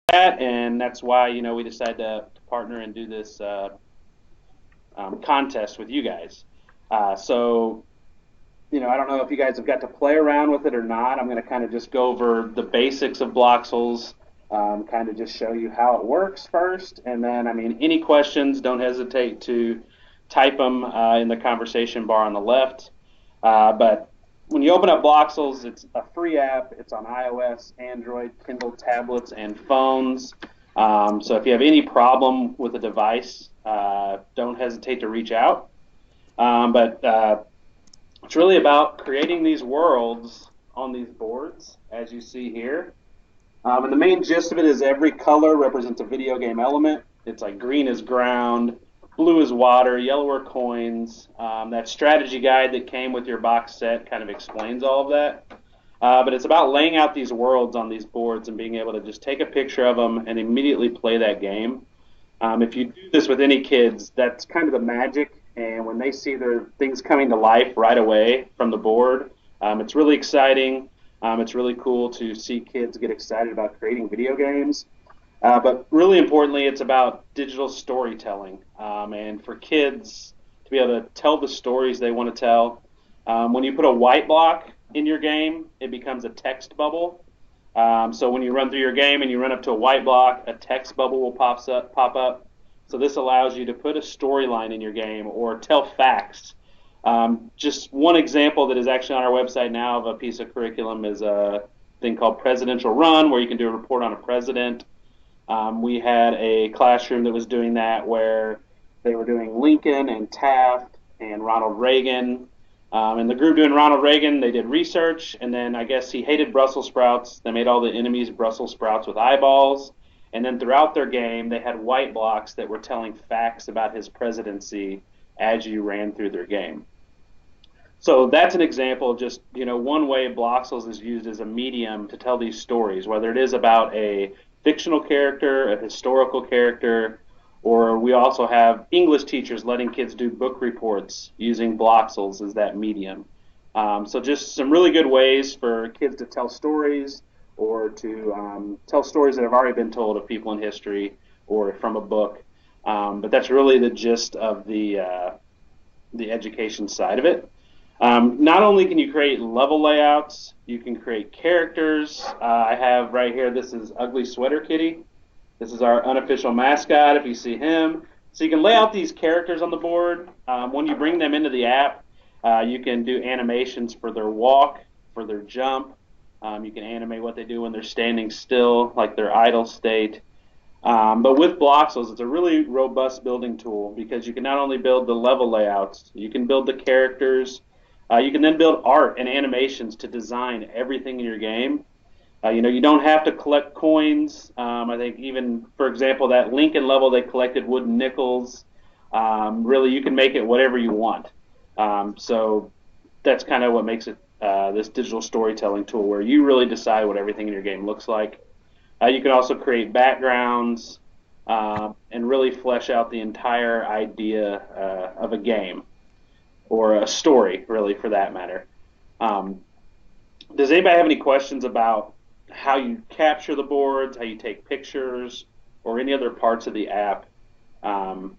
that, and that's why we decided to partner and do this contest with you guys. So I don't know if you guys have got to play around with it or not. I'm going to kind of just go over the basics of Bloxels, kind of just show you how it works first, and then I mean any questions, don't hesitate to type them in the conversation bar on the left. But when you open up Bloxels, it's a free app. It's on iOS, Android, Kindle tablets, and phones. So if you have any problem with a device, don't hesitate to reach out. But it's really about creating these worlds on these boards, as you see here. And the main gist of it is every color represents a video game element. It's like green is ground, blue is water, yellow are coins. That strategy guide that came with your box set kind of explains all of that. But it's about laying out these worlds on these boards and being able to just take a picture of them and immediately play that game. If you do this with any kids, that's kind of the magic. And when they see their things coming to life right away from the board, it's really exciting. It's really cool to see kids get excited about creating video games. But really importantly, it's about digital storytelling. And for kids to be able to tell the stories they want to tell. When you put a white block in your game, it becomes a text bubble. So when you run through your game and you run up to a white block, a text bubble will pop up. So this allows you to put a storyline in your game or tell facts. Just one example that is actually on our website now of a piece of curriculum is a thing called Presidential Run, where you can do a report on a president. We had a classroom that was doing that where they were doing Lincoln and Taft and Ronald Reagan. And the group doing Ronald Reagan, they did research, and then I guess he hated Brussels sprouts. They made all the enemies Brussels sprouts with eyeballs. And then throughout their game, they had white blocks that were telling facts about his presidency as you ran through their game. So that's an example of just, one way Bloxels is used as a medium to tell these stories, whether it is about a fictional character, a historical character, or we also have English teachers letting kids do book reports using Bloxels as that medium. So just some really good ways for kids to tell stories or to tell stories that have already been told of people in history or from a book. But that's really the gist of the education side of it. Not only can you create level layouts, you can create characters. I have right here, this is Ugly Sweater Kitty. This is our unofficial mascot, if you see him. So you can lay out these characters on the board. When you bring them into the app, you can do animations for their walk, for their jump. You can animate what they do when they're standing still, like their idle state. But with Bloxels, it's a really robust building tool because you can not only build the level layouts, you can build the characters. You can then build art and animations to design everything in your game. You don't have to collect coins. I think even, for example, that Lincoln level, they collected wooden nickels. Really, you can make it whatever you want. So that's kind of what makes it this digital storytelling tool where you really decide what everything in your game looks like. You can also create backgrounds and really flesh out the entire idea of a game or a story, really, for that matter. Does anybody have any questions about how you capture the boards, how you take pictures, or any other parts of the app? And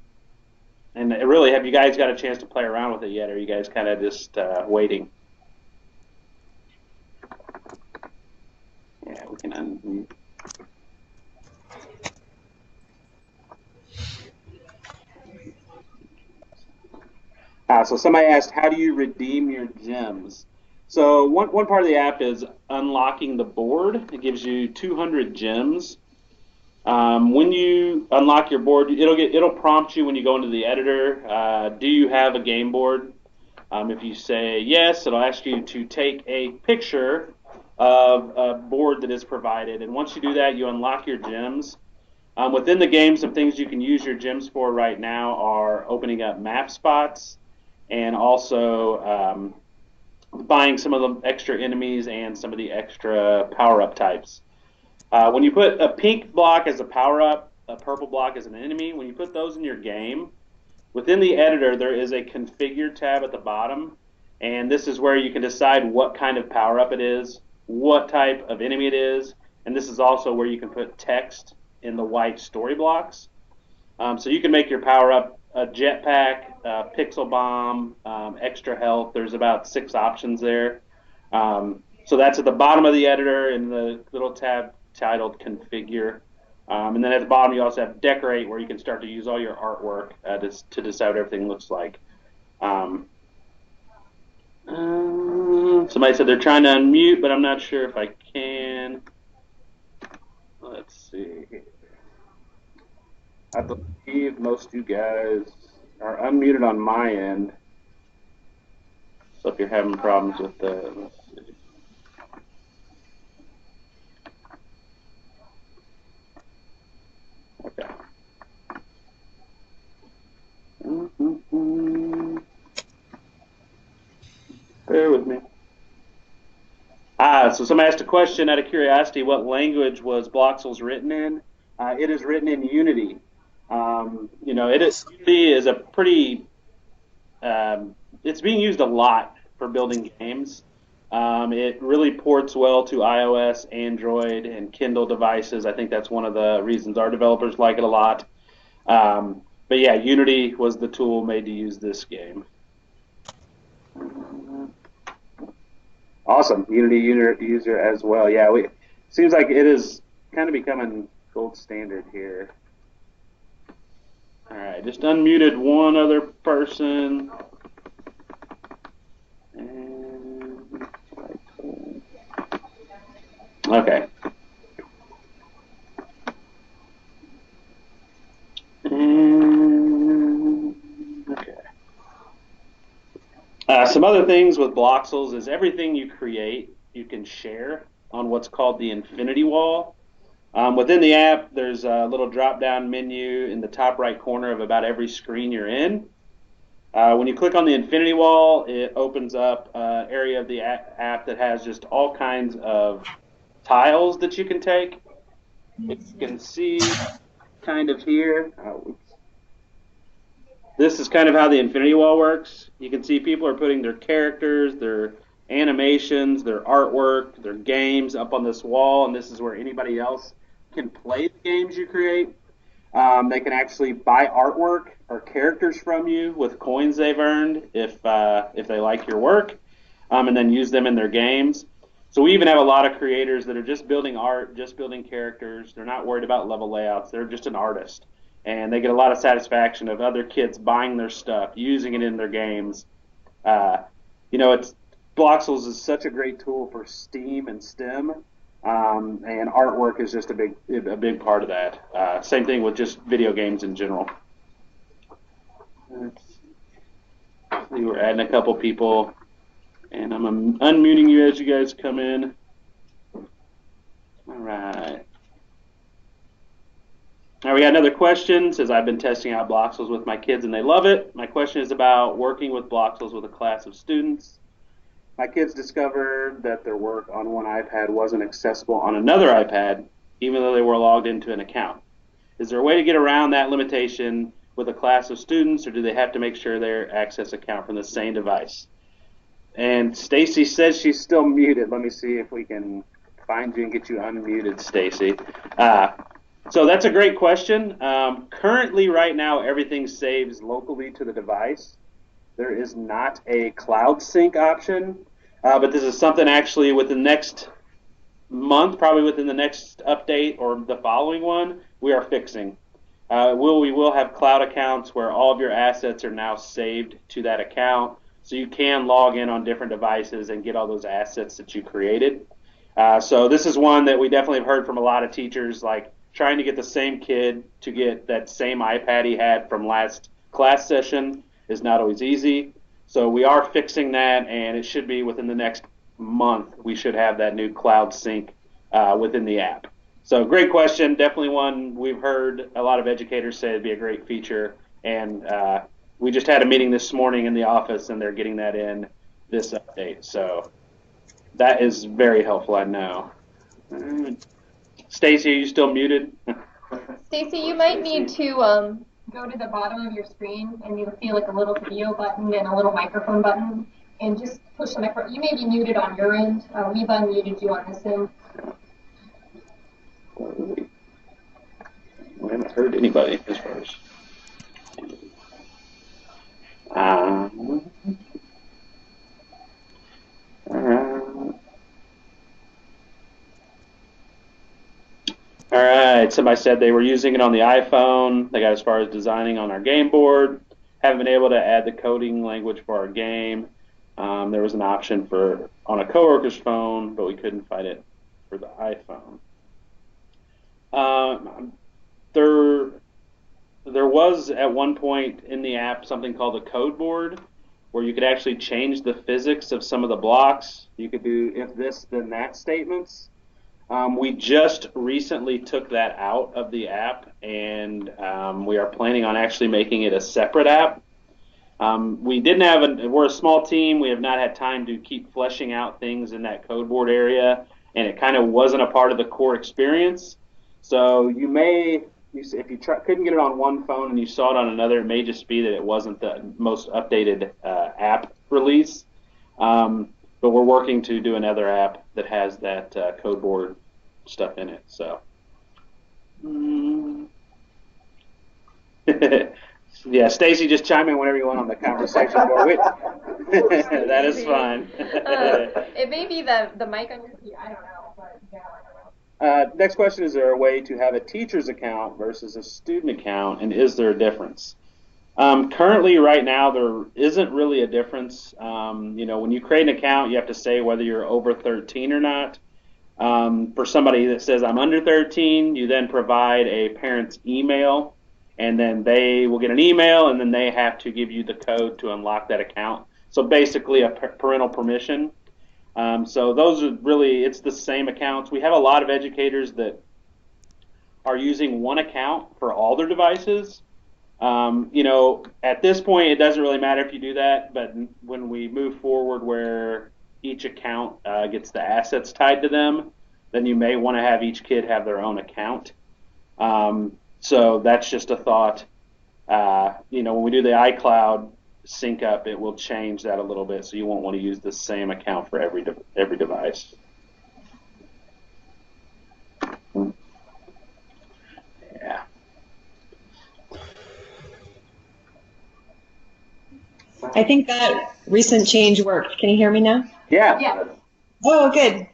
really, have you guys got a chance to play around with it yet, or are you guys kind of just waiting? Yeah, we can unmute. So somebody asked, how do you redeem your gems? So one part of the app is unlocking the board. It gives you 200 gems. When you unlock your board, it'll prompt you when you go into the editor. Do you have a game board? If you say yes, it'll ask you to take a picture of a board that is provided. And once you do that, you unlock your gems. Within the game, some things you can use your gems for right now are opening up map spots and also buying some of the extra enemies and some of the extra power-up types. When you put a pink block as a power-up, a purple block as an enemy, when you put those in your game, within the editor there is a configure tab at the bottom, and this is where you can decide what kind of power-up it is, what type of enemy it is, and this is also where you can put text in the white story blocks. So you can make your power up a jetpack, pixel bomb, extra health. There's about 6 options there. So that's at the bottom of the editor in the little tab titled Configure. And then at the bottom you also have Decorate, where you can start to use all your artwork to decide what everything looks like. Somebody said they're trying to unmute, but I'm not sure if I can. Let's see. I believe most of you guys are unmuted on my end. So if you're having problems with the, let's see. Okay. Bear with me. So somebody asked a question out of curiosity, what language was Bloxels written in? It is written in Unity. Unity is a pretty, it's being used a lot for building games. It really ports well to iOS, Android, and Kindle devices. I think that's one of the reasons our developers like it a lot. But yeah, Unity was the tool made to use this game. Awesome, Unity user as well. Yeah, seems like it is kind of becoming gold standard here. All right, just unmuted one other person. Okay. Okay. Some other things with Bloxels is everything you create, you can share on what's called the infinity wall. Within the app, there's a little drop-down menu in the top right corner of about every screen you're in. When you click on the infinity wall, it opens up an area of the app that has just all kinds of tiles that you can take. If you can see kind of here, this is kind of how the infinity wall works. You can see people are putting their characters, their animations, their artwork, their games up on this wall, and this is where anybody else can play the games you create. They can actually buy artwork or characters from you with coins they've earned if they like your work, and then use them in their games. So we even have a lot of creators that are just building art, just building characters. They're not worried about level layouts. They're just an artist. And they get a lot of satisfaction of other kids buying their stuff, using it in their games. Bloxels is such a great tool for STEAM and STEM, and artwork is just a big part of that. Same thing with just video games in general. We're adding a couple people, and I'm unmuting you as you guys come in. All right. Now we got another question. It says, I've been testing out Bloxels with my kids and they love it. My question is about working with Bloxels with a class of students. My kids discovered that their work on one iPad wasn't accessible on another iPad, even though they were logged into an account. Is there a way to get around that limitation with a class of students, or do they have to make sure their access account from the same device? And Stacy says she's still muted. Let me see if we can find you and get you unmuted, Stacy. So that's a great question. Currently, right now, everything saves locally to the device. There is not a cloud sync option, but this is something actually within the next month, probably within the next update or the following one, we are fixing. We will have cloud accounts where all of your assets are now saved to that account, so you can log in on different devices and get all those assets that you created. So this is one that we definitely have heard from a lot of teachers, like trying to get the same kid to get that same iPad he had from last class session is not always easy. So we are fixing that, and it should be within the next month we should have that new cloud sync within the app. So great question, definitely one we've heard a lot of educators say it'd be a great feature, and we just had a meeting this morning in the office and they're getting that in this update. So that is very helpful, I know. Stacy, are you still muted? Stacy, you might need to go to the bottom of your screen and you'll see like a little video button and a little microphone button, and just push the microphone. You may be muted on your end. We've unmuted you on this end. hurt anybody as far as. Um, all right. Somebody said they were using it on the iPhone. They got as far as designing on our game board. Haven't been able to add the coding language for our game. There was an option for on a coworker's phone, but we couldn't find it for the iPhone. There was at one point in the app something called a code board where you could actually change the physics of some of the blocks. You could do if this then that statements. We just recently took that out of the app, and we are planning on actually making it a separate app. We didn't have we're a small team. We have not had time to keep fleshing out things in that code board area, and it kind of wasn't a part of the core experience. So if you couldn't get it on one phone and you saw it on another, it may just be that it wasn't the most updated app release. But we're working to do another app that has that code board stuff in it. So, yeah, Stacy, just chime in whenever you want on the conversation board. That is fine. It may be the mic on your feet. I don't know, but yeah, I don't know. Next question: is there a way to have a teacher's account versus a student account, and is there a difference? Currently, right now, there isn't really a difference. When you create an account, you have to say whether you're over 13 or not. For somebody that says I'm under 13, you then provide a parent's email, and then they will get an email, and then they have to give you the code to unlock that account. So basically a parental permission. So those are really, it's the same accounts. We have a lot of educators that are using one account for all their devices. At this point, it doesn't really matter if you do that, but when we move forward where each account gets the assets tied to them, then you may want to have each kid have their own account. So that's just a thought. When we do the iCloud sync up, it will change that a little bit, so you won't want to use the same account for every device. Yeah. I think that recent change worked. Can you hear me now? Yeah. Yeah. Oh, good.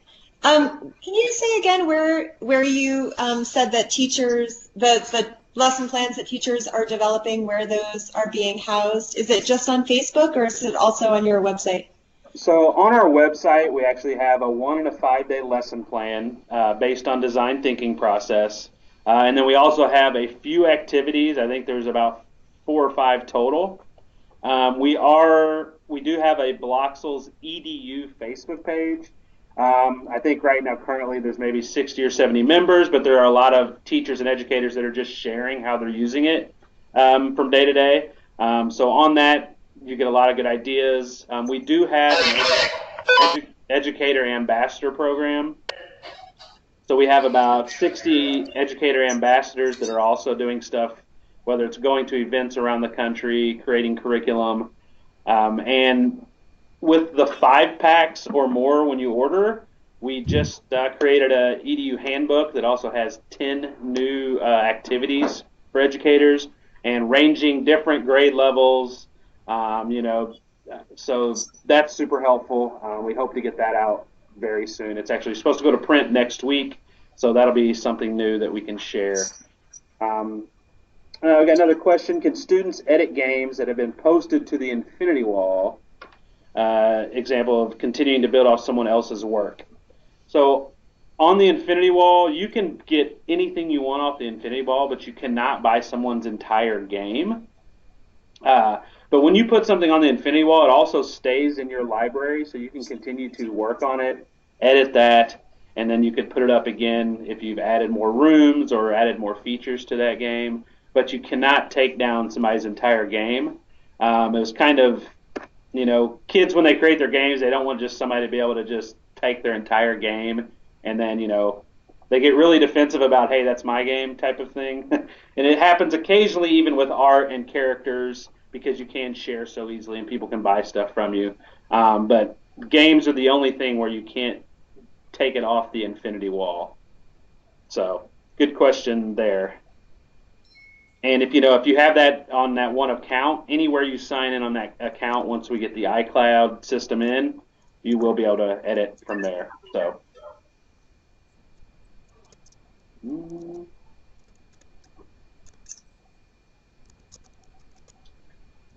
Can you say again where you said that teachers, the lesson plans that teachers are developing, where those are being housed? Is it just on Facebook, or is it also on your website? So on our website, we actually have a 1 and a 5 day lesson plan based on design thinking process. And then we also have a few activities. I think there's about 4 or 5 total. We do have a Bloxels EDU Facebook page. I think right now currently there's maybe 60 or 70 members, but there are a lot of teachers and educators that are just sharing how they're using it from day to day. So on that, you get a lot of good ideas. We do have an Educator Ambassador program. So we have about 60 Educator Ambassadors that are also doing stuff, whether it's going to events around the country, creating curriculum, and with the 5 packs or more when you order, we just created a EDU handbook that also has 10 new activities for educators and ranging different grade levels. So that's super helpful. We hope to get that out very soon. It's actually supposed to go to print next week, so that'll be something new that we can share. We got another question. Can students edit games that have been posted to the infinity wall? Example of continuing to build off someone else's work. So on the infinity wall, you can get anything you want off the infinity wall, but you cannot buy someone's entire game. But when you put something on the infinity wall, it also stays in your library, so you can continue to work on it, edit that, and then you could put it up again if you've added more rooms or added more features to that game. But you cannot take down somebody's entire game. It was kind of, kids when they create their games, they don't want just somebody to be able to just take their entire game and then, they get really defensive about, hey, that's my game type of thing. And it happens occasionally even with art and characters because you can share so easily and people can buy stuff from you. But games are the only thing where you can't take it off the infinity wall. So good question there. And if you have that on that one account, anywhere you sign in on that account, once we get the iCloud system in, you will be able to edit from there. So.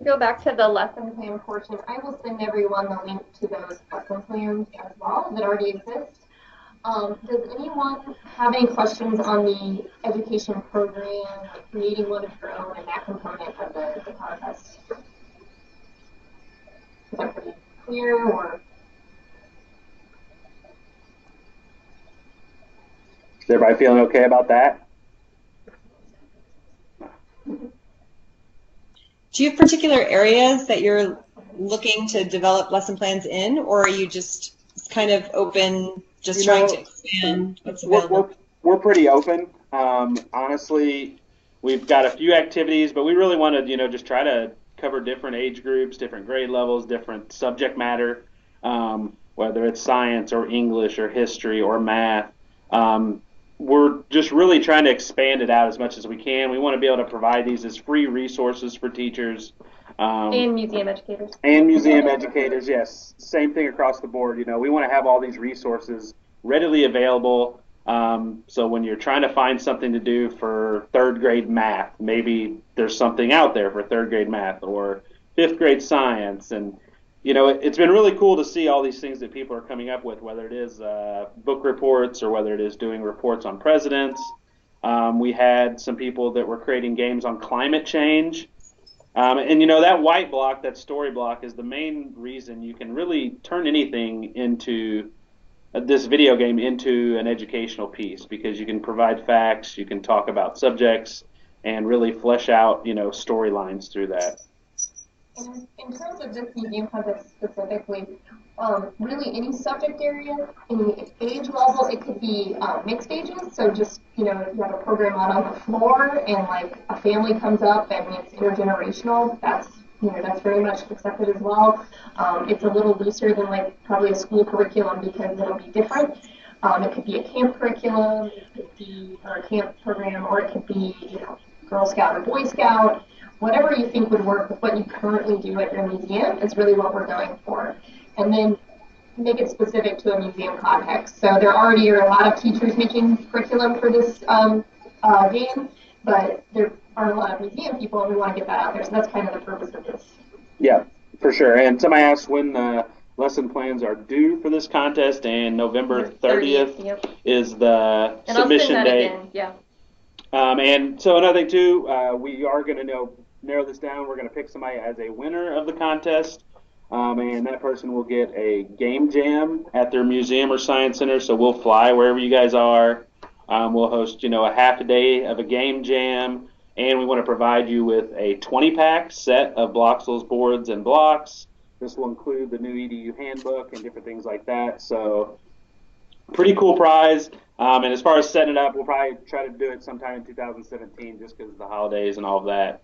Go back to the lesson plan portion. I will send everyone the link to those lesson plans as well that already exist. Does anyone have any questions on the education program, creating one of your own, and that component of the contest? Is that pretty clear, or? Is everybody feeling okay about that? Do you have particular areas that you're looking to develop lesson plans in, or are you just kind of open, just trying to expand what's available? We're pretty open. Honestly, we've got a few activities, but we really want to, just try to cover different age groups, different grade levels, different subject matter, whether it's science or English or history or math. We're just really trying to expand it out as much as we can. We want to be able to provide these as free resources for teachers. And museum educators. And museum educators, yes. Same thing across the board. We want to have all these resources readily available. So when you're trying to find something to do for third grade math, maybe there's something out there for third grade math or fifth grade science. And it's been really cool to see all these things that people are coming up with, whether it is book reports or whether it is doing reports on presidents. We had some people that were creating games on climate change. And that white block, that story block, is the main reason you can really turn anything into this video game into an educational piece, because you can provide facts, you can talk about subjects, and really flesh out, storylines through that. In terms of this museum contest specifically, really any subject area, any age level, it could be mixed ages. So just, if you have a program out on the floor and like a family comes up and it's intergenerational, that's very much accepted as well. It's a little looser than like probably a school curriculum because it'll be different. It could be a camp curriculum, it could be or a camp program, or it could be, Girl Scout or Boy Scout. Whatever you think would work with what you currently do at your museum is really what we're going for. And then make it specific to a museum context. So there already are a lot of teachers making curriculum for this game, but there aren't a lot of museum people, and we want to get that out there. So that's kind of the purpose of this. Yeah, for sure. And somebody asked when the lesson plans are due for this contest, and November 30th yep. is the and submission I'll send that date. Again. Yeah. And so another thing too, we are going to narrow this down. We're going to pick somebody as a winner of the contest, and that person will get a game jam at their museum or science center. So we'll fly wherever you guys are. We'll host, a half a day of a game jam, and we want to provide you with a 20-pack set of Bloxels boards and blocks. This will include the new EDU handbook and different things like that. So pretty cool prize. And as far as setting it up, we'll probably try to do it sometime in 2017 just because of the holidays and all of that.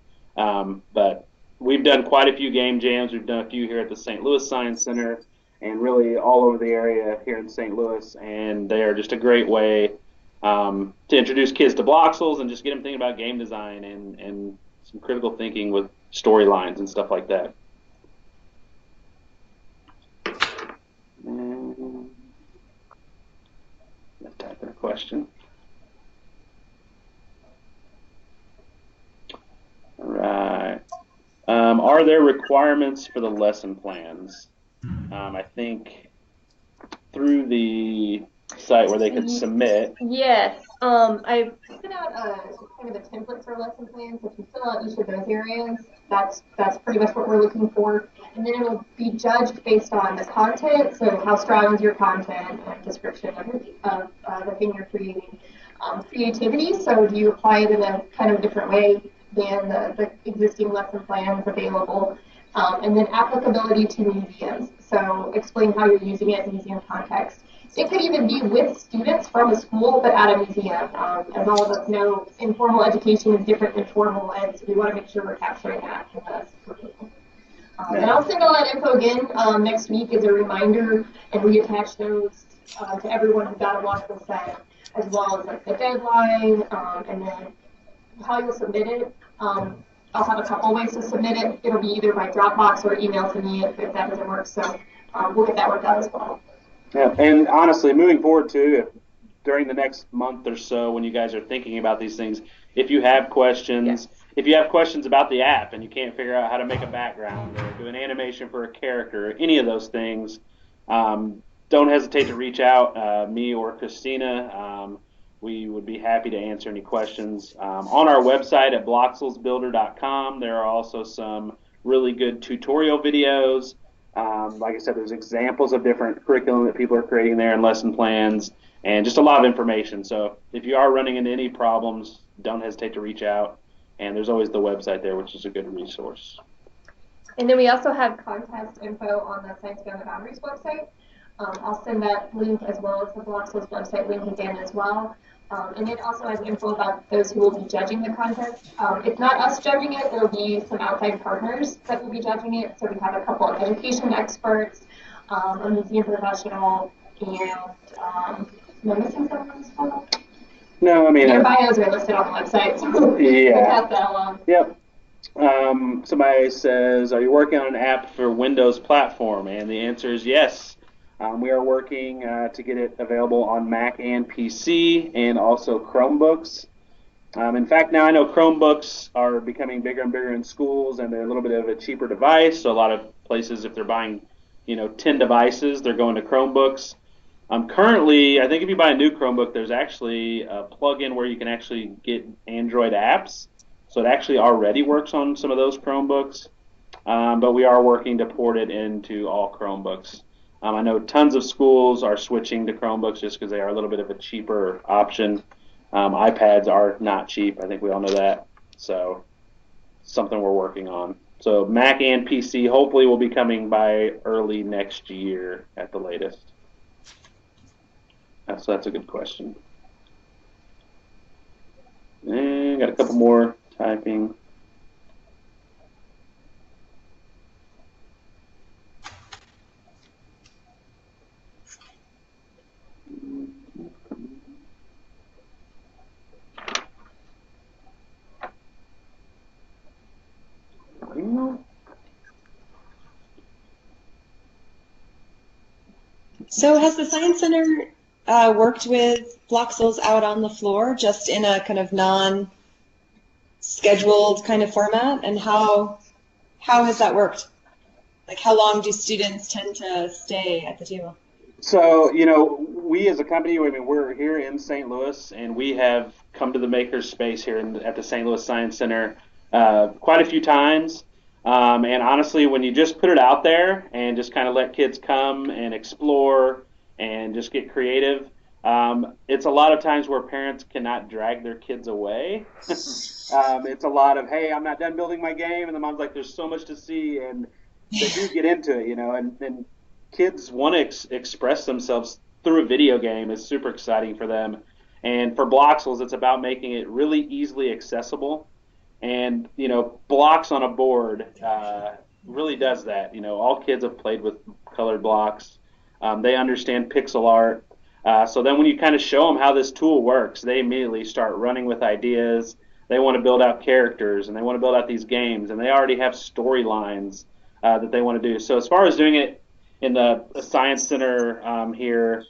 But we've done quite a few game jams. We've done a few here at the St. Louis Science Center and really all over the area here in St. Louis. And they are just a great way to introduce kids to Bloxels and just get them thinking about game design and some critical thinking with storylines and stuff like that. Let's type in a question. All right. Are there requirements for the lesson plans? I think through the site where they could submit. Yes. I sent out kind of a template for lesson plans. If you fill out each of those areas, that's pretty much what we're looking for. And then it'll be judged based on the content. So how strong is your content and description of the thing you're creating. Creativity. So do you apply it in a kind of different way than the existing lesson plans available? And then applicability to museums. So explain how you're using it in museum context. It could even be with students from a school, but at a museum. As all of us know, informal education is different than formal ed, so we want to make sure we're capturing that in the curriculum. And I'll send all that info again next week as a reminder, and reattach those to everyone who got a Bloxels set, as well as like the deadline, and then how you'll submit it. I'll have a couple ways to submit it. It'll be either by Dropbox or email to me if that doesn't work. So we'll get that worked out as well. Yeah, and honestly, moving forward too, during the next month or so, when you guys are thinking about these things, if you have questions, Yes. if you have questions about the app and you can't figure out how to make a background or do an animation for a character, or any of those things, don't hesitate to reach out, me or Christina. We would be happy to answer any questions. On our website at bloxelsbuilder.com, there are also some really good tutorial videos. Like I said, there's examples of different curriculum that people are creating there and lesson plans and just a lot of information. So if you are running into any problems, don't hesitate to reach out. And there's always the website there, which is a good resource. And then we also have contest info on the Science Beyond the Boundaries website. I'll send that link as well as the Bloxels website link again as well. And it also has info about those who will be judging the contest. It's not us judging it, it'll be some outside partners that will be judging it. So we have a couple of education experts, a museum professional, and am I missing someone as well? No, I mean, their bios are listed on the website, so yeah. we'll pass that along. Yep. Somebody says, are you working on an app for Windows platform? And the answer is yes. We are working to get it available on Mac and PC and also Chromebooks. In fact, now I know Chromebooks are becoming bigger and bigger in schools, and they're a little bit of a cheaper device. So a lot of places, if they're buying, 10 devices, they're going to Chromebooks. Currently, I think if you buy a new Chromebook, there's actually a plug-in where you can actually get Android apps. So it actually already works on some of those Chromebooks. But we are working to port it into all Chromebooks. I know tons of schools are switching to Chromebooks just because they are a little bit of a cheaper option. iPads are not cheap. I think we all know that. So something we're working on. So Mac and PC hopefully will be coming by early next year at the latest. So that's a good question. And got a couple more typing. So has the Science Center worked with Bloxels out on the floor, just in a kind of non-scheduled kind of format? And how has that worked? Like, how long do students tend to stay at the table? So, we as a company, we're here in St. Louis, and we have come to the Maker's Space here at the St. Louis Science Center quite a few times. And honestly, when you just put it out there and just kind of let kids come and explore and just get creative, it's a lot of times where parents cannot drag their kids away. It's a lot of, hey, I'm not done building my game, and the mom's like, there's so much to see, and they do get into it, and kids want to express themselves through a video game. Is super exciting for them. And for Bloxels, it's about making it really easily accessible. And, blocks on a board really does that. All kids have played with colored blocks. They understand pixel art. So then when you kind of show them how this tool works, they immediately start running with ideas. They want to build out characters, and they want to build out these games, and they already have storylines that they want to do. So as far as doing it in the Science Center here,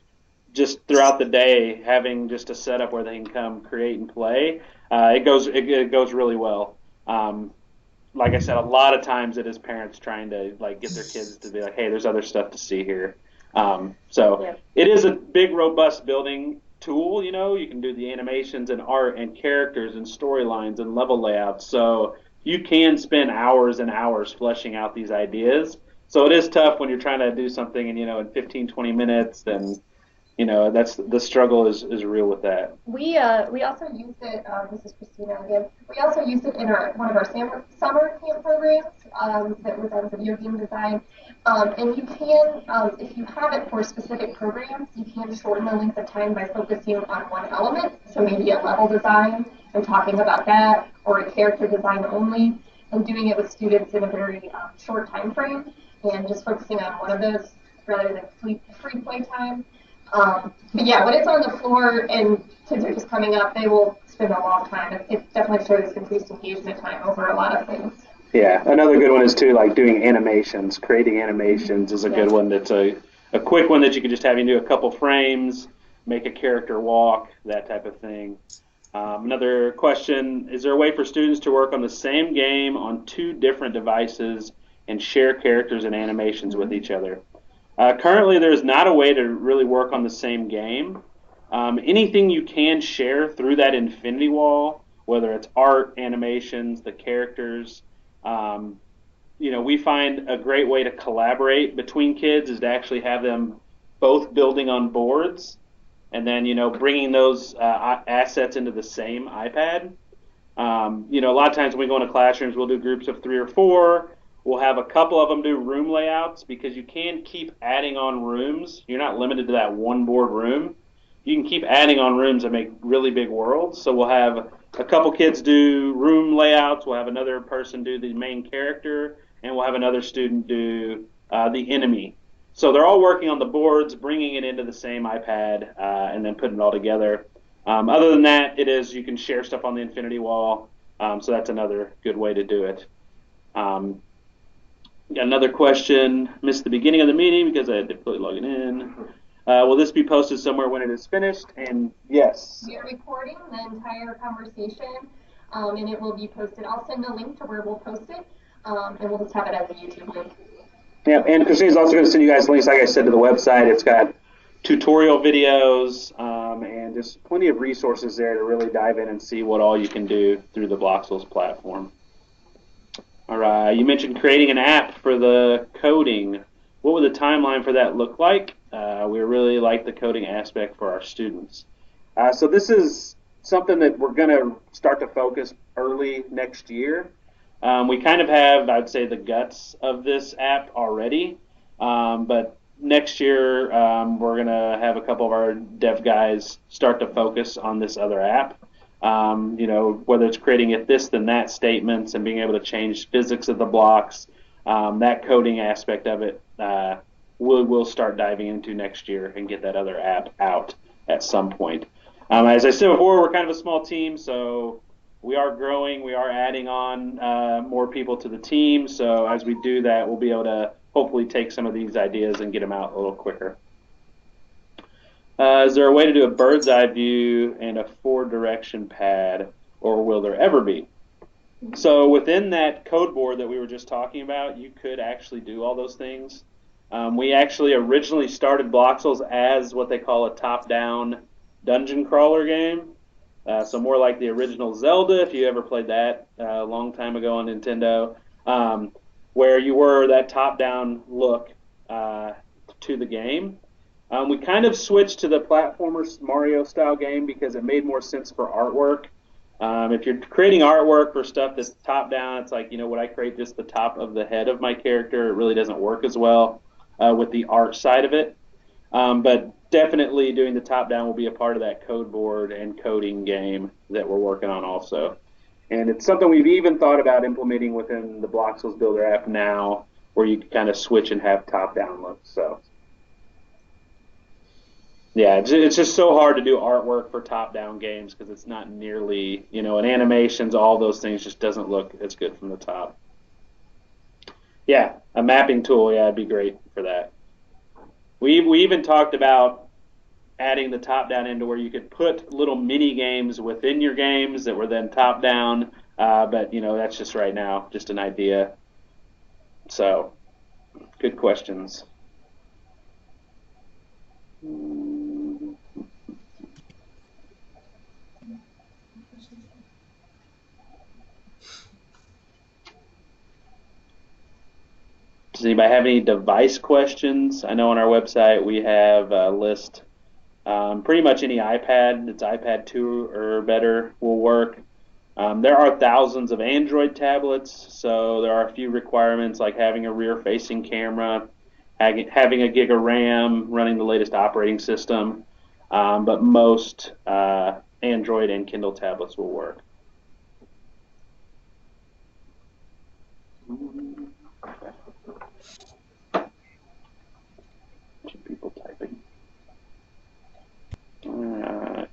just throughout the day, having just a setup where they can come create and play, it goes really well. Like I said, a lot of times it is parents trying to get their kids to be like, hey, there's other stuff to see here. It is a big, robust building tool. You can do the animations and art and characters and storylines and level layouts. So you can spend hours and hours fleshing out these ideas. So it is tough when you're trying to do something in 15, 20 minutes, and that's the struggle is real with that. We also used it. This is Christina again. We also used it in one of our summer camp programs that was on video game design. And you can, if you have it for specific programs, you can shorten the length of time by focusing on one element. So maybe a level design and talking about that, or a character design only, and doing it with students in a very short time frame, and just focusing on one of those rather than free play time. But yeah, when it's on the floor and kids are just coming up, they will spend a long time. It definitely shows increased engagement time over a lot of things. Yeah, another good one is too, like doing animations. Creating animations is a good one. That's a quick one that you can just have you do a couple frames, make a character walk, that type of thing. Another question, is there a way for students to work on the same game on two different devices and share characters and animations with each other? Currently, there's not a way to really work on the same game. Anything you can share through that infinity wall, whether it's art, animations, the characters, um, we find a great way to collaborate between kids is to actually have them both building on boards and then, bringing those assets into the same iPad. A lot of times when we go into classrooms, we'll do groups of 3 or 4. We'll have a couple of them do room layouts because you can keep adding on rooms. You're not limited to that one board room. You can keep adding on rooms and make really big worlds. So we'll have a couple kids do room layouts. We'll have another person do the main character, and we'll have another student do the enemy. So they're all working on the boards, bringing it into the same iPad, and then putting it all together. Other than that, you can share stuff on the infinity wall. So that's another good way to do it. Got another question. Missed the beginning of the meeting because I had difficulty logging in. Will this be posted somewhere when it is finished? And yes. We are recording the entire conversation, and it will be posted. I'll send a link to where we'll post it, and we'll just have it as a YouTube link. Yeah, and Christine's also going to send you guys links, like I said, to the website. It's got tutorial videos and just plenty of resources there to really dive in and see what all you can do through the Bloxels platform. All right, you mentioned creating an app for the coding. What would the timeline for that look like? We really like the coding aspect for our students. So this is something that we're going to start to focus early next year. We kind of have, I'd say, the guts of this app already, but next year we're going to have a couple of our dev guys start to focus on this other app. Whether it's creating if this then that statements and being able to change physics of the blocks, that coding aspect of it, we'll start diving into next year and get that other app out at some point. As I said before, we're kind of a small team, so we are growing. We are adding on more people to the team. So as we do that, we'll be able to hopefully take some of these ideas and get them out a little quicker. Is there a way to do a bird's eye view and a 4-direction pad, or will there ever be? So within that code board that we were just talking about, you could actually do all those things. We actually originally started Bloxels as what they call a top-down dungeon crawler game. So more like the original Zelda, if you ever played that a long time ago on Nintendo, where you were that top-down look to the game. We kind of switched to the platformer Mario-style game because it made more sense for artwork. If you're creating artwork for stuff that's top-down, it's like, would I create just the top of the head of my character? It really doesn't work as well with the art side of it. But definitely doing the top-down will be a part of that code board and coding game that we're working on also. And it's something we've even thought about implementing within the Bloxels Builder app now, where you can kind of switch and have top-down looks. So, yeah, it's just so hard to do artwork for top-down games because it's not nearly, and animations, all those things just doesn't look as good from the top. Yeah, a mapping tool, yeah, it'd be great for that. We even talked about adding the top-down into where you could put little mini games within your games that were then top-down, but that's just right now, just an idea. So, good questions. Does anybody have any device questions? I know on our website we have a list. Pretty much any iPad that's iPad 2 or better will work. There are thousands of Android tablets, so there are a few requirements like having a rear-facing camera, having a gig of RAM, running the latest operating system, but most Android and Kindle tablets will work. People typing. Got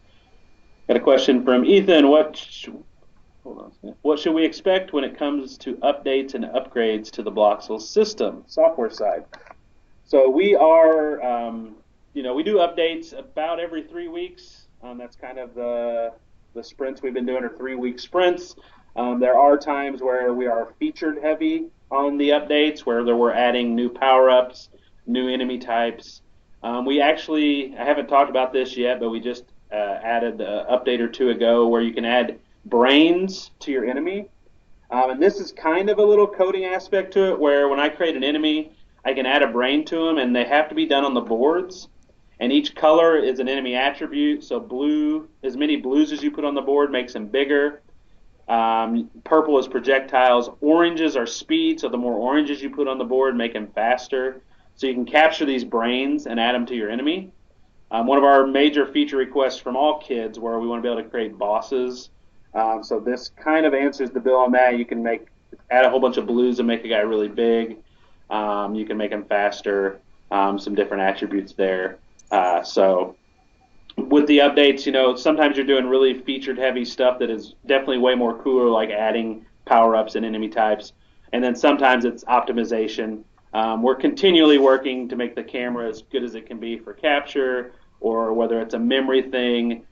a question from Ethan. Hold on a second. What should we expect when it comes to updates and upgrades to the Bloxels system, software side? So we are, we do updates about every 3 weeks. That's kind of the sprints we've been doing are 3 week sprints. There are times where we are featured heavy on the updates, where we're adding new power-ups, new enemy types. I haven't talked about this yet, but we just added an update or two ago where you can add brains to your enemy. And this is kind of a little coding aspect to it, where when I create an enemy, I can add a brain to them, and they have to be done on the boards. And each color is an enemy attribute. So blue, as many blues as you put on the board makes them bigger. Purple is projectiles. Oranges are speed, so the more oranges you put on the board make them faster. So you can capture these brains and add them to your enemy. One of our major feature requests from all kids where we want to be able to create bosses. So this kind of answers the bill on that. You can add a whole bunch of blues and make a guy really big. You can make him faster. Some different attributes there. So with the updates, sometimes you're doing really featured heavy stuff that is definitely way more cooler, like adding power-ups and enemy types. And then sometimes it's optimization. We're continually working to make the camera as good as it can be for capture, or whether it's a memory thing.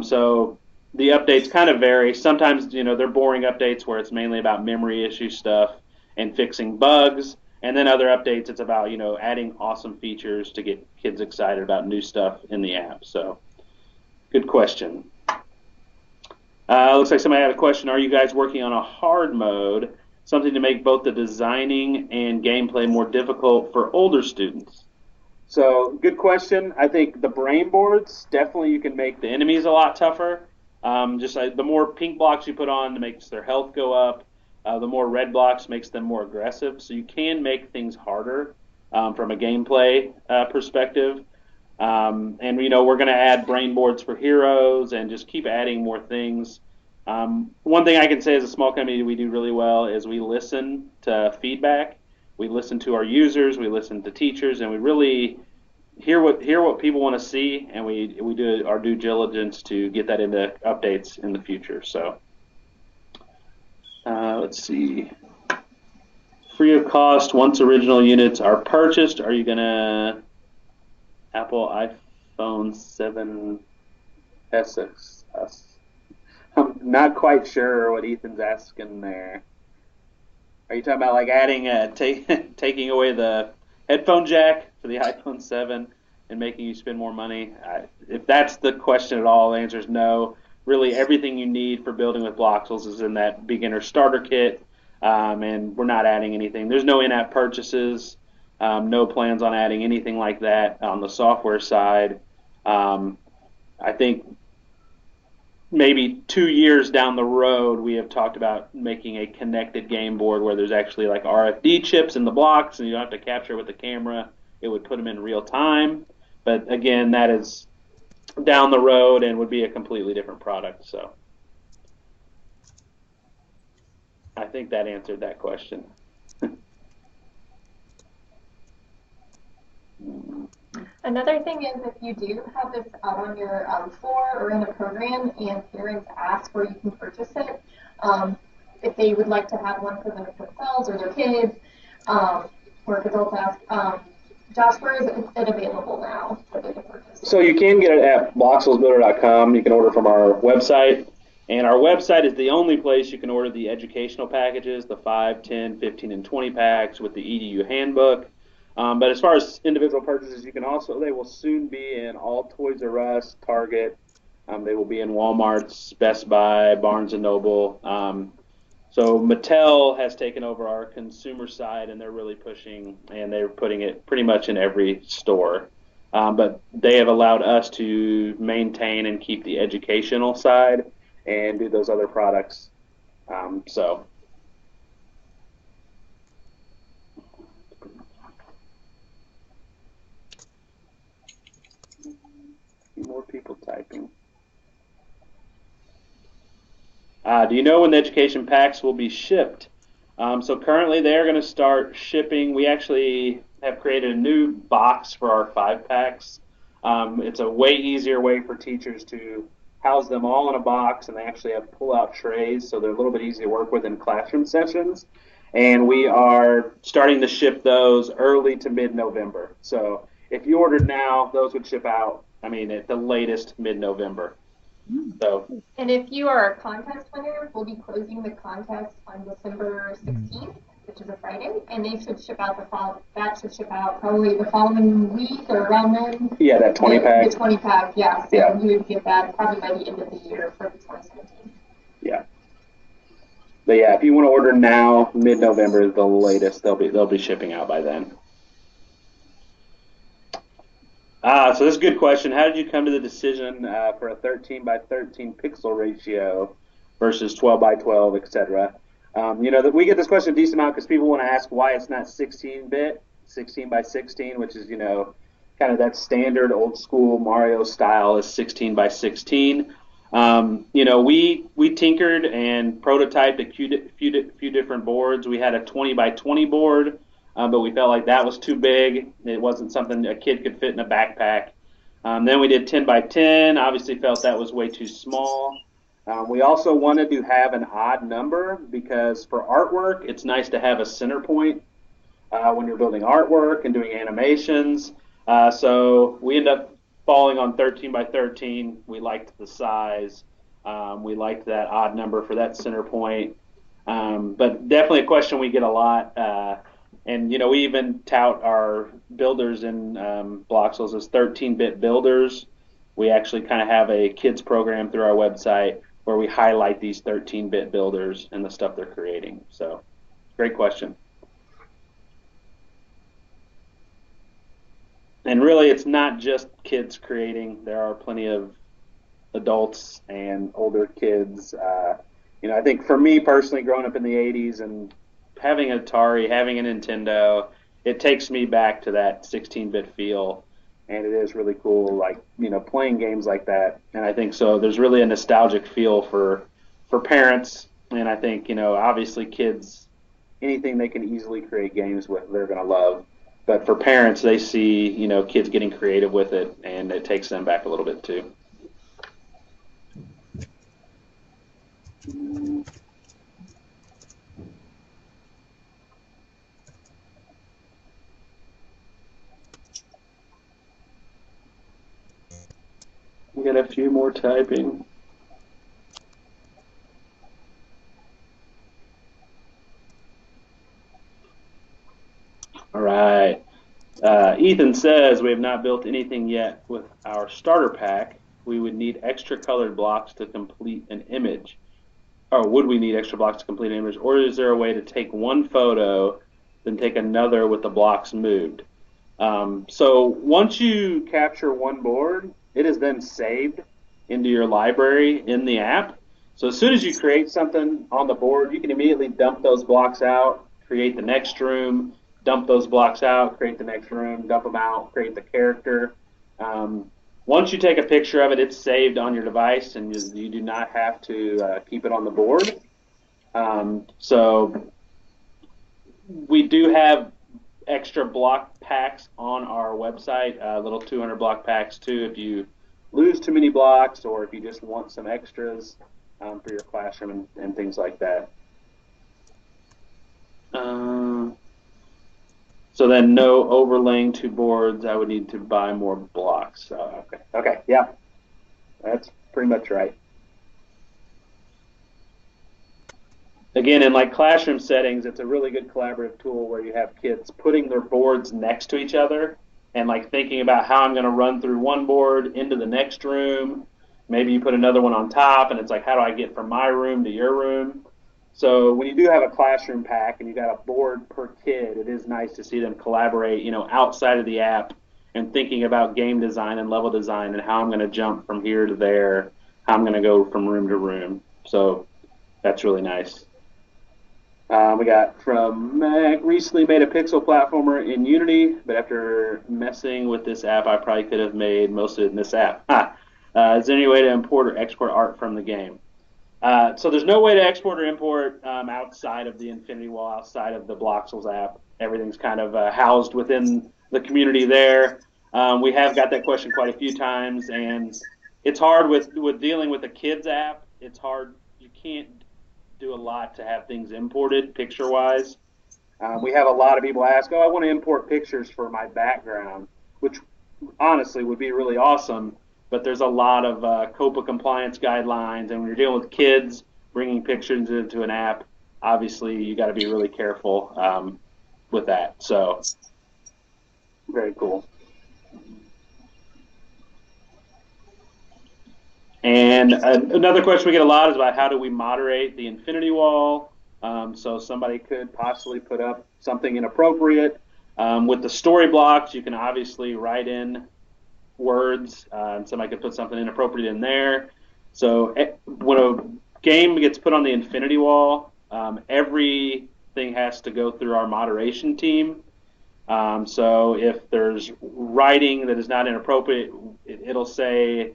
So the updates kind of vary. Sometimes, they're boring updates where it's mainly about memory issue stuff and fixing bugs. And then other updates, it's about, adding awesome features to get kids excited about new stuff in the app. So good question. Looks like somebody had a question. Are you guys working on a hard mode, something to make both the designing and gameplay more difficult for older students? So good question. I think the brain boards, definitely you can make the enemies a lot tougher. Just like the more pink blocks you put on, it makes their health go up. The more red blocks makes them more aggressive. So you can make things harder from a gameplay perspective. And, we're going to add brain boards for heroes and just keep adding more things. One thing I can say as a small company we do really well is we listen to feedback. We listen to our users. We listen to teachers. And we really hear what people want to see. And we do our due diligence to get that into updates in the future. So. Let's see. Free of cost once original units are purchased. Are you gonna Apple iPhone 7s? I'm not quite sure what Ethan's asking there. Are you talking about like adding taking away the headphone jack for the iPhone 7 and making you spend more money? If that's the question at all, the answer is no. Really, everything you need for building with Bloxels is in that beginner starter kit, and we're not adding anything. There's no in-app purchases, no plans on adding anything like that on the software side. I think maybe 2 years down the road, we have talked about making a connected game board where there's actually like RFD chips in the blocks, and you don't have to capture with the camera. It would put them in real time. But again, that is down the road and would be a completely different product. So I think that answered that question. Another thing is if you do have this out on your floor or in a program and parents ask where you can purchase it, if they would like to have one for themselves or their kids, or if adults ask, Josh, where is it available now for them to purchase? So you can get it at bloxelsbuilder.com. You can order from our website. And our website is the only place you can order the educational packages, the 5, 10, 15, and 20 packs with the EDU handbook. But as far as individual purchases, they will soon be in all Toys R Us, Target. They will be in Walmart's, Best Buy, Barnes & Noble. So Mattel has taken over our consumer side, and they're really pushing, and they're putting it pretty much in every store. But they have allowed us to maintain and keep the educational side and do those other products. So more people typing. Do you know when the education packs will be shipped? So currently they are going to start shipping. We actually have created a new box for our 5 packs. It's a way easier way for teachers to house them all in a box, and they actually have pull-out trays, so they're a little bit easier to work with in classroom sessions. And we are starting to ship those early to mid-November. So if you ordered now, those would ship out, I mean, at the latest mid-November. So, And if you are a contest winner, we'll be closing the contest on December 16th, which is a Friday, and they should ship out that should ship out probably the following week or around then. yeah, that 20 pack. The 20 pack, yeah. So Yeah. you would get that probably by the end of the year for 2017. Yeah. But yeah, if you want to order now, mid-November is the latest. They'll be shipping out by then. So this is a good question. How did you come to the decision for a 13 by 13 pixel ratio versus 12 by 12, etc.? You know, we get this question a decent amount because people want to ask why it's not 16-bit, 16 by 16, which is, you know, kind of that standard old school Mario style is 16 by 16. You know, we tinkered and prototyped a few different boards. We had a 20 by 20 board, but we felt like that was too big. It wasn't something a kid could fit in a backpack. Then we did 10 by 10. Obviously felt that was way too small. We also wanted to have an odd number because for artwork, it's nice to have a center point when you're building artwork and doing animations. So we ended up falling on 13 by 13. We liked the size. We liked that odd number for that center point. But definitely a question we get a lot. And, you know, we even tout our builders in Bloxels as 13-bit builders. We actually kind of have a kids program through our website where we highlight these 13-bit builders and the stuff they're creating. So, great question. And really, it's not just kids creating. There are plenty of adults and older kids. You know, I think for me personally, growing up in the 80s and having an Atari, having a Nintendo, it takes me back to that 16-bit feel. And it is really cool, like, you know, playing games like that. And I think so there's really a nostalgic feel for parents. And I think, you know, obviously kids, anything they can easily create games with, they're going to love. But for parents, they see, you know, kids getting creative with it, and it takes them back a little bit too. We got a few more typing. All right. Ethan says we have not built anything yet with our starter pack. We would need extra colored blocks to complete an image. Or would we need extra blocks to complete an image? Or is there a way to take one photo, then take another with the blocks moved? So once you capture one board, it is then saved into your library in the app. So as soon as you create something on the board, you can immediately dump those blocks out, create the next room, dump those blocks out, create the next room, dump them out, create the character. Once you take a picture of it, it's saved on your device, and you do not have to keep it on the board. So we do have extra block packs on our website, little 200 block packs too, if you lose too many blocks or if you just want some extras for your classroom and things like that. So then no overlaying two boards, I would need to buy more blocks. Okay, yeah, that's pretty much right. Again, in like classroom settings, it's a really good collaborative tool where you have kids putting their boards next to each other and like thinking about how I'm going to run through one board into the next room. Maybe you put another one on top, and it's like, how do I get from my room to your room? So when you do have a classroom pack and you got a board per kid, it is nice to see them collaborate, you know, outside of the app and thinking about game design and level design and how I'm going to jump from here to there, how I'm going to go from room to room. So that's really nice. We got from Mac, recently made a pixel platformer in Unity, but after messing with this app, I probably could have made most of it in this app. Is there any way to import or export art from the game? So there's no way to export or import outside of the Infinity Wall, outside of the Bloxels app. Everything's kind of housed within the community there. We have got that question quite a few times, and it's hard with dealing with a kids app. It's hard. You can't do a lot to have things imported picture-wise. We have a lot of people ask, "Oh, I want to import pictures for my background," which honestly would be really awesome. But there's a lot of COPA compliance guidelines, and when you're dealing with kids, bringing pictures into an app, obviously you got to be really careful with that. So, very cool. And another question we get a lot is about how do we moderate the infinity wall. So somebody could possibly put up something inappropriate. With the story blocks, you can obviously write in words, and somebody could put something inappropriate in there. So when a game gets put on the infinity wall, everything has to go through our moderation team. So if there's writing that is not inappropriate, it'll say,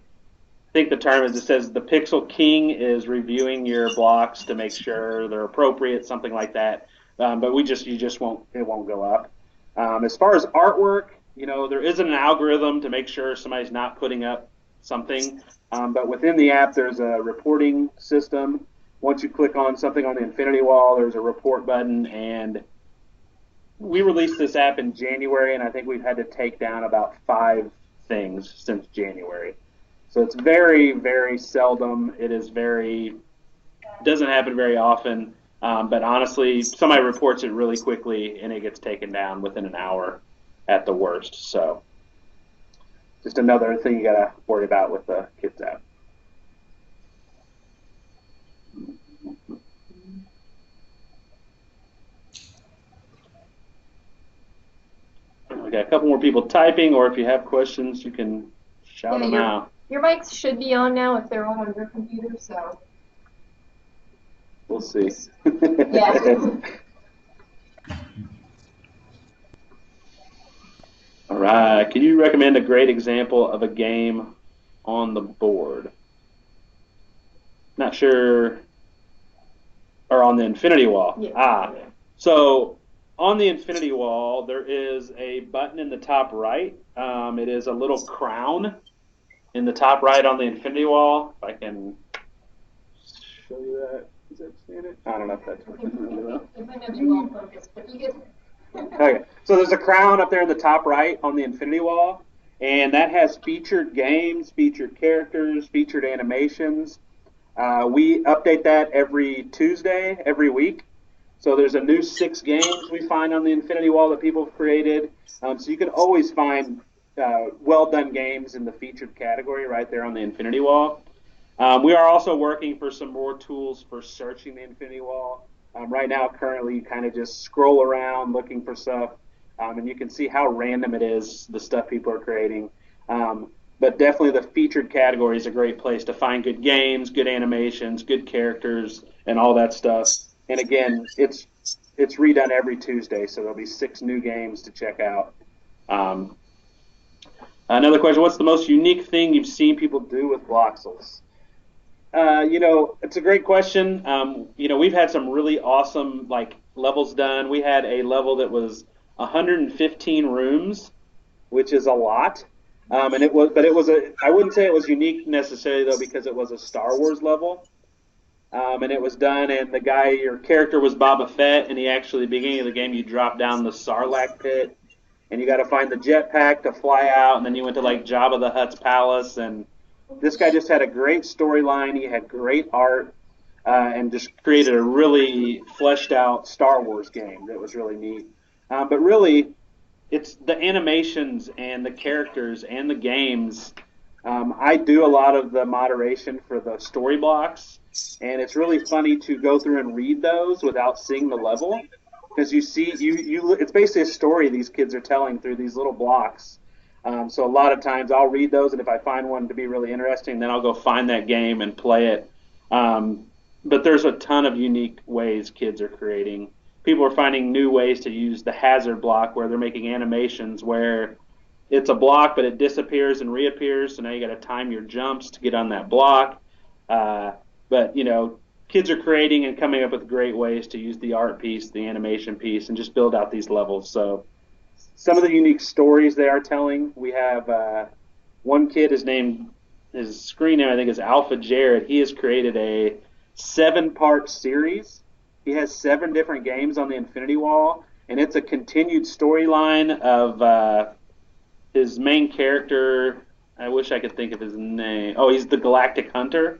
I think the term is, it says the Pixel King is reviewing your blocks to make sure they're appropriate, something like that. But it won't go up. As far as artwork, there isn't an algorithm to make sure somebody's not putting up something. But within the app, there's a reporting system. Once you click on something on the infinity wall, there's a report button. And we released this app in January, and I think we've had to take down about 5 things since January. So it's very, very seldom. Doesn't happen very often. But honestly, somebody reports it really quickly, and it gets taken down within an hour at the worst. So just another thing you got to worry about with the Kids app. We got a couple more people typing, or if you have questions, you can shout them out. Your mics should be on now if they're on your computer, so. We'll see. Yeah. All right. Can you recommend a great example of a game on the board? Not sure. Or on the infinity wall. Yeah. So on the infinity wall, there is a button in the top right. It is a little crown in the top right on the infinity wall. If I can show you that. Is that seeing it? I don't know if that's working really well. It might not be well focused, but you get. Okay, so there's a crown up there in the top right on the infinity wall, and that has featured games, featured characters, featured animations. We update that every Tuesday, every week. So there's a new 6 games we find on the infinity wall that people have created. So you can always find well-done games in the featured category right there on the infinity wall. We are also working for some more tools for searching the infinity wall. Right now, currently, you kind of just scroll around looking for stuff, and you can see how random it is, the stuff people are creating. But definitely the featured category is a great place to find good games, good animations, good characters, and all that stuff. And again, it's redone every Tuesday, so there'll be 6 new games to check out. Another question, what's the most unique thing you've seen people do with Bloxels? It's a great question. We've had some really awesome levels done. We had a level that was 115 rooms, which is a lot. I wouldn't say it was unique necessarily though, because it was a Star Wars level. And it was done, and your character was Boba Fett, and he actually, at the beginning of the game, you drop down the Sarlacc pit, and you got to find the jetpack to fly out, and then you went to Jabba the Hutt's palace, and this guy just had a great storyline. He had great art, and just created a really fleshed out Star Wars game that was really neat. But really, it's the animations and the characters and the games. I do a lot of the moderation for the story blocks, and it's really funny to go through and read those without seeing the level, because you see, it's basically a story these kids are telling through these little blocks. So a lot of times I'll read those, and if I find one to be really interesting, then I'll go find that game and play it. But there's a ton of unique ways kids are creating. People are finding new ways to use the hazard block, where they're making animations where it's a block, but it disappears and reappears, so now you got to time your jumps to get on that block. But kids are creating and coming up with great ways to use the art piece, the animation piece, and just build out these levels. So some of the unique stories they are telling. We have one kid, his screen name I think is Alpha Jared. He has created a 7-part series. He has 7 different games on the Infinity Wall, and it's a continued storyline of his main character. I wish I could think of his name. Oh, he's the Galactic Hunter.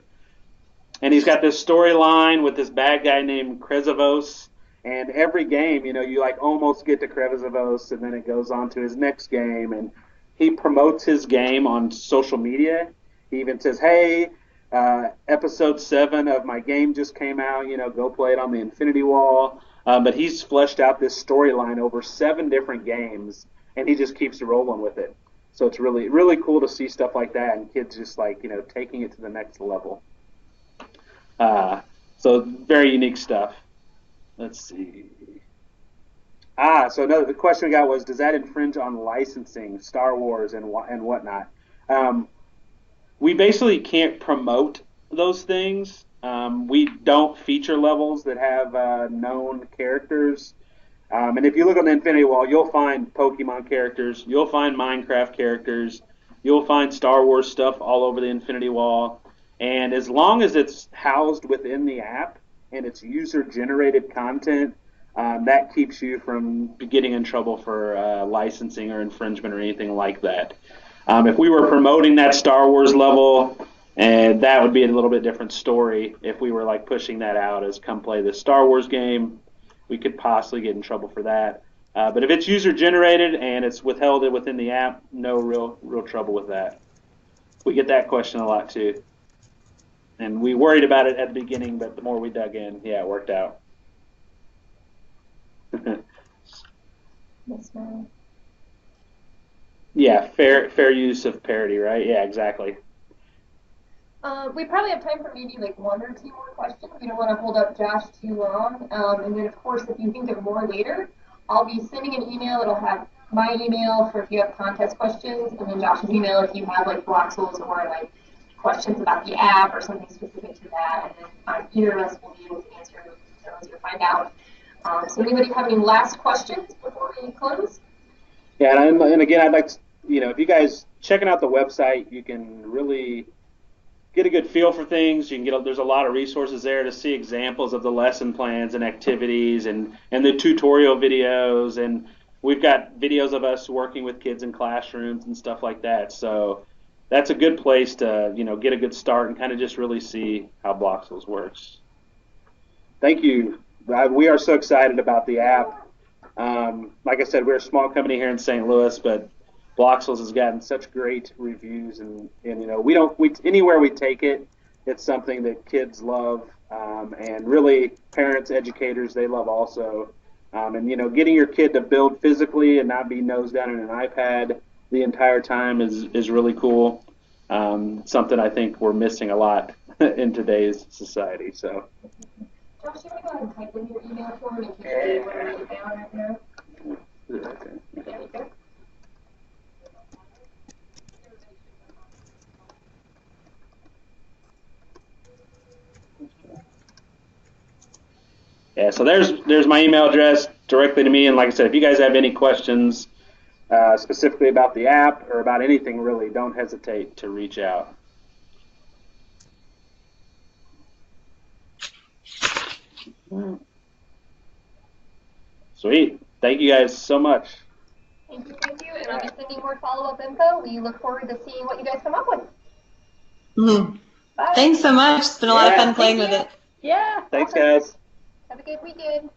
And he's got this storyline with this bad guy named Krezavos. And every game, you like almost get to Krezavos, and then it goes on to his next game. And he promotes his game on social media. He even says, hey, episode 7 of my game just came out, go play it on the Infinity Wall. But he's fleshed out this storyline over 7 different games, and he just keeps rolling with it. So it's really, really cool to see stuff like that, and kids just taking it to the next level. So very unique stuff. Let's see. So the question we got was, does that infringe on licensing, Star Wars and whatnot? We basically can't promote those things. We don't feature levels that have known characters. And if you look on the Infinity Wall, you'll find Pokemon characters, you'll find Minecraft characters, you'll find Star Wars stuff all over the Infinity Wall. And as long as it's housed within the app and it's user-generated content, that keeps you from getting in trouble for licensing or infringement or anything like that. If we were promoting that Star Wars level, and that would be a little bit different story. If we were pushing that out as come play this Star Wars game, we could possibly get in trouble for that. But if it's user-generated and it's withheld within the app, no real trouble with that. We get that question a lot too. And we worried about it at the beginning, but the more we dug in, yeah, it worked out. Yeah, fair use of parody, right? Yeah, exactly. We probably have time for maybe 1 or 2 more questions. We don't want to hold up Josh too long. And then, of course, if you think of more later, I'll be sending an email. It'll have my email for if you have contest questions, and then Josh's email if you have Bloxels or questions about the app or something specific to that. And then either of us will be able to answer those or find out. So anybody have any last questions before we close? Yeah, and again, I'd like to, if you guys checking out the website, you can really get a good feel for things. You can there's a lot of resources there to see examples of the lesson plans and activities and the tutorial videos, and we've got videos of us working with kids in classrooms and stuff like that. So that's a good place to get a good start and kind of just really see how Bloxels works. Thank you. We are so excited about the app. Like I said, we're a small company here in St. Louis, but Bloxels has gotten such great reviews, and anywhere we take it, it's something that kids love, and really parents, educators, they love also. And getting your kid to build physically and not be nose down in an iPad the entire time is really cool. Something I think we're missing a lot in today's society. So. Josh, you want to go ahead and type in your email for me if you can write it down right now? Okay. There you go. Yeah, so there's my email address directly to me, and like I said, if you guys have any questions specifically about the app or about anything really, don't hesitate to reach out. Sweet. Thank you guys so much. Thank you, and I'll be sending more follow-up info. We look forward to seeing what you guys come up with. Mm-hmm. Bye. Thanks so much. It's been a lot of fun playing with it. Yeah. Thanks, guys. Have a good weekend.